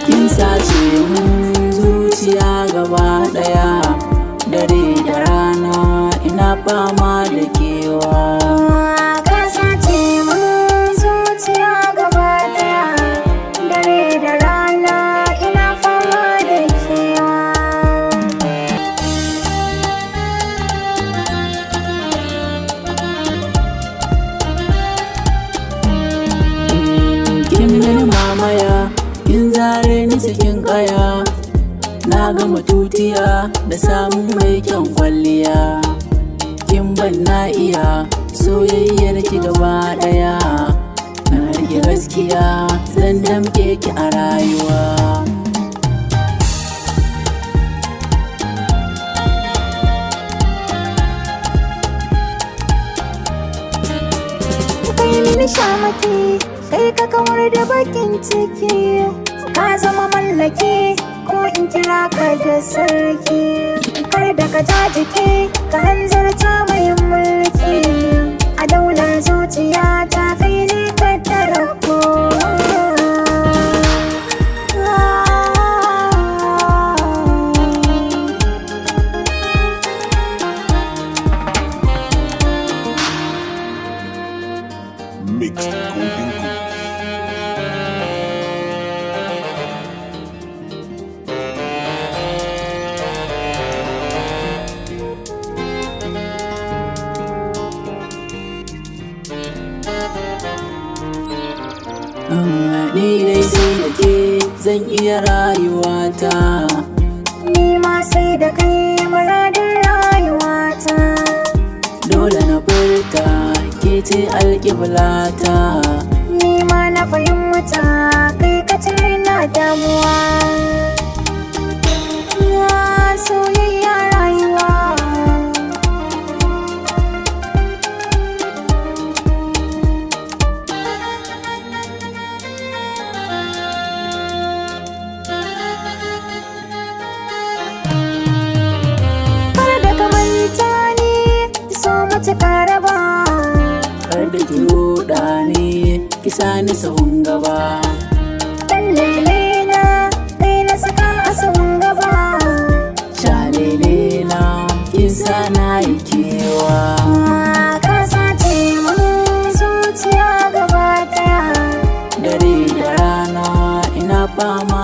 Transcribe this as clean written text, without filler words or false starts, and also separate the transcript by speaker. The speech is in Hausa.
Speaker 1: Kin sace mun zuciya gaba daya, dare da rana ina fama da kewa.
Speaker 2: Ka sace mun zuciya gaba daya, dare da rana ina fama da kewa.
Speaker 1: Kin mini mamaya, kin zare ni cikin kaya, na gama tutiya da samun mai kyan kwalliya. Kin ban na iya soyayyar ki gaba daya, na rike gaskiya zan damke ki a rayuwa.
Speaker 2: Kai mini shamaki, kai ka kawar da bakin ciki, ka zama mallaki ko in kira ka da sarki. Kar da ka ja jiki ka hanzarta mai mulki, a daular zuciya ta kai ne ka tarako.
Speaker 3: Mixed Golden Goose.
Speaker 1: Ni dai sai da ke zan iya rayuwata,
Speaker 2: Ni ma sai da kai muradin rayuwata.
Speaker 1: dole na furta ke ce alƙiblata.
Speaker 2: Ni ma na fahimta kai ka cire na damuwa. Soyayya rayuwa. Kar da ka manta ni so mace ka raba.
Speaker 1: Kar da ki ruɗa ni ki sani sahun gaba.
Speaker 2: Dan lele na kai na saka a sahun gaba.
Speaker 1: Shalele na kin sa na yi kewa.
Speaker 2: Ka sace mun zuciya gaba daya.
Speaker 1: Dare da rana ina fama